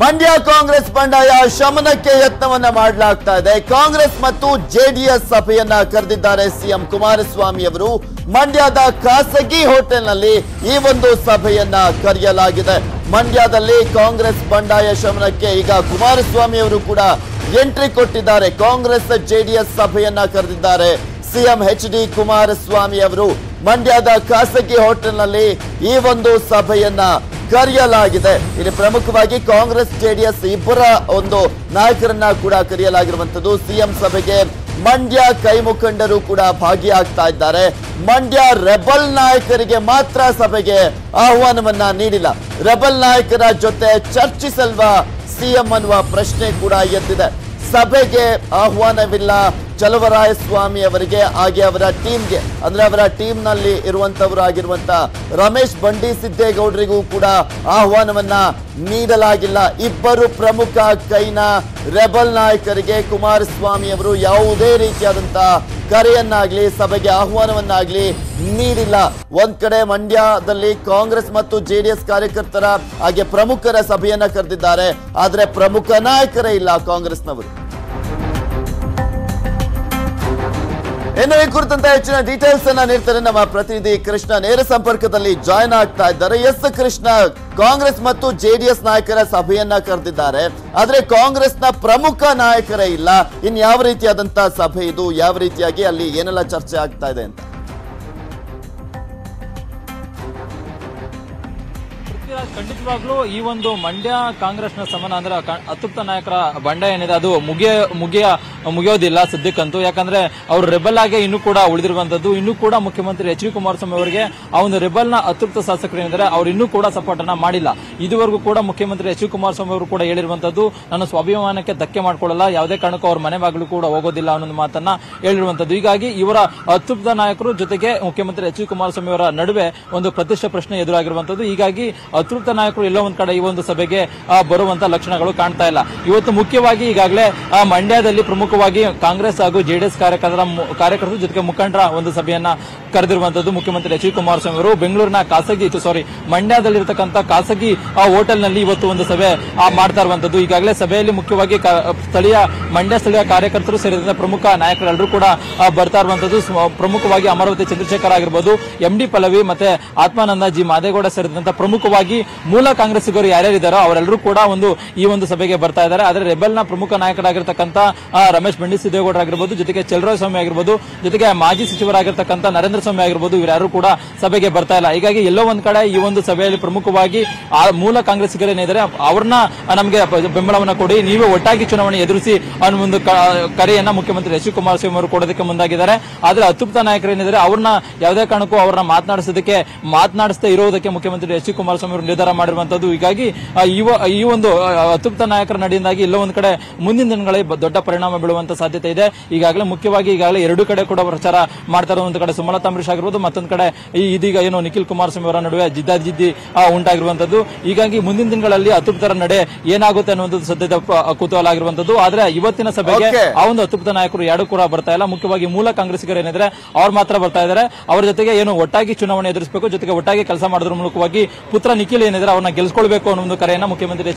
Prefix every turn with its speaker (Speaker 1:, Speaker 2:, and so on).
Speaker 1: ಮಂಡ್ಯ ಕಾಂಗ್ರೆಸ್ ಬಂಡಾಯ ಶಮನಕ್ಕೆ ಯತ್ನವನ್ನ ಮಾಡಲಾಗ್ತಾ ಇದೆ. ಕಾಂಗ್ರೆಸ್ ಮತ್ತು ಜೆಡಿಎಸ್ ಸಭೆಯನ್ನ ಕರೆದಿದ್ದಾರೆ ಸಿಎಂ ಕುಮಾರಸ್ವಾಮಿ ಅವರು. ಮಂಡ್ಯದ ಖಾಸಗಿ ಹೋಟೆಲ್ನಲ್ಲಿ ಈ ಒಂದು ಸಭೆಯನ್ನ ಕರೆಯಲಾಗಿದೆ. ಮಂಡ್ಯದಲ್ಲಿ ಕಾಂಗ್ರೆಸ್ ಬಂಡಾಯ ಶಮನಕ್ಕೆ ಈಗ ಕುಮಾರಸ್ವಾಮಿ ಅವರು ಕೂಡ ಎಂಟ್ರಿ ಕೊಟ್ಟಿದ್ದಾರೆ. ಕಾಂಗ್ರೆಸ್ ಜೆಡಿಎಸ್ ಸಭೆಯನ್ನ ಕರೆದಿದ್ದಾರೆ ಸಿಎಂ ಎಚ್.ಡಿ. ಕುಮಾರಸ್ವಾಮಿ ಅವರು. ಮಂಡ್ಯದ ಖಾಸಗಿ ಹೋಟೆಲ್ನಲ್ಲಿ ಈ ಒಂದು ಸಭೆಯನ್ನ ಕರೆಯಲಾಗಿದೆ. ಇಲ್ಲಿ ಪ್ರಮುಖವಾಗಿ ಕಾಂಗ್ರೆಸ್ ಜೆಡಿಎಸ್ ಇಬ್ಬರ ಒಂದು ನಾಯಕರನ್ನ ಕೂಡ ಕರೆಯಲಾಗಿರುವಂತದ್ದು. ಸಿಎಂ ಸಭೆಗೆ ಮಂಡ್ಯ ಕೈ ಮುಖಂಡರು ಕೂಡ ಭಾಗಿಯಾಗ್ತಾ ಇದ್ದಾರೆ. ಮಂಡ್ಯ ರೆಬಲ್ ನಾಯಕರಿಗೆ ಮಾತ್ರ ಸಭೆಗೆ ಆಹ್ವಾನವನ್ನ ನೀಡಿಲ್ಲ. ರೆಬಲ್ ನಾಯಕರ ಜೊತೆ ಚರ್ಚಿಸಲ್ವಾ ಸಿಎಂ ಅನ್ನುವ ಪ್ರಶ್ನೆ ಕೂಡ ಎದ್ದಿದೆ. ಸಭೆಗೆ ಆಹ್ವಾನವಿಲ್ಲ ಚಲುವರಾಯಸ್ವಾಮಿ ಅವರಿಗೆ, ಹಾಗೆ ಅವರ ಟೀಮ್ಗೆ, ಅಂದ್ರೆ ಅವರ ಟೀಮ್ ನಲ್ಲಿ ಇರುವಂತವರು ಆಗಿರುವಂತ ರಮೇಶ್ ಬಂಡಿ ಸಿದ್ದೇಗೌಡರಿಗೂ ಕೂಡ ಆಹ್ವಾನವನ್ನ ನೀಡಲಾಗಿಲ್ಲ. ಇಬ್ಬರು ಪ್ರಮುಖ ಕೈನ ರೆಬಲ್ ನಾಯಕರಿಗೆ ಕುಮಾರಸ್ವಾಮಿ ಅವರು ಯಾವುದೇ ರೀತಿಯಾದಂತ ಕರೆಯನ್ನಾಗ್ಲಿ ಸಭೆಗೆ ಆಹ್ವಾನವನ್ನಾಗ್ಲಿ ನೀಡಿಲ್ಲ. ಒಂದ್ ಕಡೆ ಮಂಡ್ಯದಲ್ಲಿ ಕಾಂಗ್ರೆಸ್ ಮತ್ತು ಜೆಡಿಎಸ್ ಕಾರ್ಯಕರ್ತರ ಹಾಗೆ ಪ್ರಮುಖರ ಸಭೆಯನ್ನ ಕರೆದಿದ್ದಾರೆ, ಆದ್ರೆ ಪ್ರಮುಖ ನಾಯಕರೇ ಇಲ್ಲ ಕಾಂಗ್ರೆಸ್ನವರು. ಇನ್ನು ಈ ಕುರಿತಂತೆ ಹೆಚ್ಚಿನ ಡೀಟೇಲ್ಸ್ ಅನ್ನ ನೀಡ್ತಾರೆ ನಮ್ಮ ಪ್ರತಿನಿಧಿ ಕೃಷ್ಣ. ನೇರ ಸಂಪರ್ಕದಲ್ಲಿ ಜಾಯ್ನ್ ಆಗ್ತಾ ಇದ್ದಾರೆ. ಎಸ್ ಕೃಷ್ಣ, ಕಾಂಗ್ರೆಸ್ ಮತ್ತು ಜೆಡಿಎಸ್ ನಾಯಕರ ಸಭೆಯನ್ನ ಕರೆದಿದ್ದಾರೆ, ಆದ್ರೆ ಕಾಂಗ್ರೆಸ್ನ ಪ್ರಮುಖ ನಾಯಕರೇ ಇಲ್ಲ. ಇನ್ ಯಾವ ರೀತಿಯಾದಂತಹ ಸಭೆ ಇದು, ಯಾವ ರೀತಿಯಾಗಿ ಅಲ್ಲಿ ಏನೆಲ್ಲ ಚರ್ಚೆ ಆಗ್ತಾ ಇದೆ ಅಂತ?
Speaker 2: ಖಂಡಿತವಾಗ್ಲೂ ಈ ಒಂದು ಮಂಡ್ಯ ಕಾಂಗ್ರೆಸ್ನ ಸಮನ ಅಂದ್ರೆ ಅತೃಪ್ತ ನಾಯಕರ ಬಂಡಾಯ ಏನಿದೆ ಅದು ಮುಗಿಯೋದಿಲ್ಲ ಸದ್ಯಕ್ಕಂತೂ. ಯಾಕಂದ್ರೆ ಅವರು ರೆಬಲ್ ಆಗಿ ಇನ್ನೂ ಕೂಡ ಉಳಿದಿರುವಂತದ್ದು. ಇನ್ನೂ ಕೂಡ ಮುಖ್ಯಮಂತ್ರಿ ಎಚ್.ಡಿ. ಕುಮಾರಸ್ವಾಮಿ ಅವರಿಗೆ ಆ ಒಂದು ರೆಬಲ್ ನ ಅತೃಪ್ತ ಶಾಸಕರು ಏನಿದ್ದಾರೆ ಅವ್ರು ಇನ್ನೂ ಕೂಡ ಸಪೋರ್ಟ್ ಅನ್ನ ಮಾಡಿಲ್ಲ. ಇದುವರೆಗೂ ಕೂಡ ಮುಖ್ಯಮಂತ್ರಿ ಎಚ್.ಡಿ. ಕುಮಾರಸ್ವಾಮಿ ಅವರು ಕೂಡ ಹೇಳಿರುವಂತದ್ದು, ನನ್ನ ಸ್ವಾಭಿಮಾನಕ್ಕೆ ಧಕ್ಕೆ ಮಾಡ್ಕೊಳ್ಳಲ್ಲ, ಯಾವುದೇ ಕಾರಣಕ್ಕೂ ಅವ್ರ ಮನೆ ಬಾಗಿಲು ಕೂಡ ಹೋಗೋದಿಲ್ಲ ಅನ್ನೋ ಮಾತನ್ನ ಹೇಳಿರುವಂತದ್ದು. ಹೀಗಾಗಿ ಇವರ ಅತೃಪ್ತ ನಾಯಕರು ಜೊತೆಗೆ ಮುಖ್ಯಮಂತ್ರಿ ಎಚ್.ಡಿ. ಕುಮಾರಸ್ವಾಮಿ ಅವರ ನಡುವೆ ಒಂದು ಪ್ರತಿಷ್ಠೆ ಪ್ರಶ್ನೆ ಎದುರಾಗಿರುವಂತದ್ದು. ಹೀಗಾಗಿ ಅತೃಪ್ತ ನಾಯಕರು ಎಲ್ಲೋ ಒಂದ್ ಕಡೆ ಈ ಒಂದು ಸಭೆಗೆ ಬರುವಂತ ಲಕ್ಷಣಗಳು ಕಾಣ್ತಾ ಇಲ್ಲ. ಇವತ್ತು ಮುಖ್ಯವಾಗಿ ಈಗಾಗಲೇ ಮಂಡ್ಯದಲ್ಲಿ ಪ್ರಮುಖವಾಗಿ ಕಾಂಗ್ರೆಸ್ ಹಾಗೂ ಜೆಡಿಎಸ್ ಕಾರ್ಯಕರ್ತರ ಜೊತೆಗೆ ಮುಖಂಡರ ಒಂದು ಸಭೆಯನ್ನ ಕರೆದಿರುವಂತದ್ದು ಮುಖ್ಯಮಂತ್ರಿ ಎಚ್.ಡಿ. ಕುಮಾರಸ್ವಾಮಿ ಅವರು. ಬೆಂಗಳೂರಿನ ಮಂಡ್ಯದಲ್ಲಿರತಕ್ಕಂಥ ಖಾಸಗಿ ಹೋಟೆಲ್ ನಲ್ಲಿ ಇವತ್ತು ಒಂದು ಸಭೆ ಮಾಡ್ತಾ ಇರುವಂತದ್ದು. ಈಗಾಗಲೇ ಸಭೆಯಲ್ಲಿ ಮುಖ್ಯವಾಗಿ ಮಂಡ್ಯ ಸ್ಥಳೀಯ ಕಾರ್ಯಕರ್ತರು ಸೇರಿದಂತೆ ಪ್ರಮುಖ ನಾಯಕರೆಲ್ಲರೂ ಕೂಡ ಬರ್ತಾ ಇರುವಂತದ್ದು. ಪ್ರಮುಖವಾಗಿ ಅಮರಾವತಿ ಚಂದ್ರಶೇಖರ್ ಆಗಿರ್ಬೋದು, ಎಂ.ಡಿ. ಪಲ್ಲವಿ ಮತ್ತೆ ಆತ್ಮಾನಂದ ಜಿ ಮಾದೇಗೌಡ ಸೇರಿದಂತೆ ಪ್ರಮುಖವಾಗಿ ಮೂಲ ಕಾಂಗ್ರೆಸ್ಸಿಗರು ಯಾರ್ಯಾರಿದ್ದಾರೋ ಅವರೆಲ್ಲರೂ ಕೂಡ ಈ ಒಂದು ಸಭೆಗೆ ಬರ್ತಾ ಇದ್ದಾರೆ. ಆದರೆ ರೆಬೆಲ್ನ ಪ್ರಮುಖ ನಾಯಕರಾಗಿರ್ತಕ್ಕಂಥ ರಮೇಶ್ ಬಂಡಿ ಸಿದ್ದೇಗೌಡ ಆಗಿರ್ಬೋದು, ಜೊತೆಗೆ ಚಲುವರಾಯಸ್ವಾಮಿ ಆಗಿರ್ಬೋದು, ಜೊತೆಗೆ ಮಾಜಿ ಸಚಿವರಾಗಿರ್ತಕ್ಕಂಥ ನರೇಂದ್ರ ಸ್ವಾಮಿ ಆಗಿರ್ಬೋದು, ಇವರ್ಯಾರು ಕೂಡ ಸಭೆಗೆ ಬರ್ತಾ ಇಲ್ಲ. ಹೀಗಾಗಿ ಎಲ್ಲೋ ಒಂದ್ ಕಡೆ ಈ ಒಂದು ಸಭೆಯಲ್ಲಿ ಪ್ರಮುಖವಾಗಿ ಮೂಲ ಕಾಂಗ್ರೆಸ್ಸಿಗರು ಏನಿದ್ದಾರೆ ಅವ್ರನ್ನ ನಮಗೆ ಬೆಂಬಲವನ್ನ ಕೊಡಿ, ನೀವೇ ಒಟ್ಟಾಗಿ ಚುನಾವಣೆ ಎದುರಿಸಿ ಅನ್ನೋ ಒಂದು ಕರೆಯನ್ನ ಮುಖ್ಯಮಂತ್ರಿ ಎಚ್.ಡಿ. ಕುಮಾರಸ್ವಾಮಿ ಅವರು ಕೊಡೋದಕ್ಕೆ ಮುಂದಾಗಿದ್ದಾರೆ. ಆದ್ರೆ ಅತೃಪ್ತ ನಾಯಕರು ಏನಿದ್ದಾರೆ ಅವ್ರನ್ನ ಯಾವುದೇ ಕಾರಣಕ್ಕೂ ಅವ್ರನ್ನ ಮಾತನಾಡಿಸದೇ ಇರೋದಕ್ಕೆ ಮುಖ್ಯಮಂತ್ರಿ ಎಚ್.ಡಿ. ಕುಮಾರಸ್ವಾಮಿ ಅವರು ನಿರ್ಧಾರ ಮಾಡಿರುವಂತದ್ದು. ಹೀಗಾಗಿ ಈ ಒಂದು ಅತೃಪ್ತ ನಾಯಕರ ನಡೆಯಿಂದಾಗಿ ಎಲ್ಲೋ ಒಂದ್ ಕಡೆ ಮುಂದಿನ ದಿನಗಳಲ್ಲಿ ದೊಡ್ಡ ಪರಿಣಾಮ ಬೀಳುವಂತ ಸಾಧ್ಯತೆ ಇದೆ. ಈಗಾಗಲೇ ಎರಡು ಕಡೆ ಕೂಡ ಪ್ರಚಾರ ಮಾಡ್ತಾ ಇರೋ ಒಂದು ಕಡೆ ಸುಮಲತಾ ಅಂಬರೀಶ್ ಆಗಿರ್ಬೋದು, ಮತ್ತೊಂದು ಕಡೆ ಇದೀಗ ಏನು ನಿಖಿಲ್ ಕುಮಾರಸ್ವಾಮಿ ಅವರ ನಡುವೆ ಜಿದ್ದಾಜಿದ್ದಿ ಉಂಟಾಗಿರುವಂತದ್ದು. ಹೀಗಾಗಿ ಮುಂದಿನ ದಿನಗಳಲ್ಲಿ ಅತೃಪ್ತರ ನಡೆ ಏನಾಗುತ್ತೆ ಅನ್ನುವಂಥದ್ದು ಸದ್ಯದ ಕುತೂಹಲ ಆಗಿರುವಂತದ್ದು. ಆದ್ರೆ ಇವತ್ತಿನ ಸಭೆಗೆ ಆ ಒಂದು ಅತೃಪ್ತ ನಾಯಕರು ಯಾರು ಕೂಡ ಬರ್ತಾ ಇಲ್ಲ. ಮುಖ್ಯವಾಗಿ ಮೂಲ ಕಾಂಗ್ರೆಸ್ಸಿಗರು ಏನಿದ್ರೆ ಅವ್ರು ಮಾತ್ರ ಬರ್ತಾ ಇದ್ದಾರೆ. ಅವರ ಜೊತೆಗೆ ಏನು ಒಟ್ಟಾಗಿ ಚುನಾವಣೆ ಎದುರಿಸಬೇಕು, ಜೊತೆಗೆ ಒಟ್ಟಾಗಿ ಕೆಲಸ ಮಾಡೋದ್ರ ಮೂಲಕವಾಗಿ ಪುತ್ರ ನಿಖಿಲ್ ಏನಿದ್ರೆ ಅವ್ರನ್ನ ಗೆಲ್ಸ್ಕೊಳ್ಬೇಕು ಅನ್ನೋ ಒಂದು ಕರೆಯನ್ನ ಮುಖ್ಯಮಂತ್ರಿ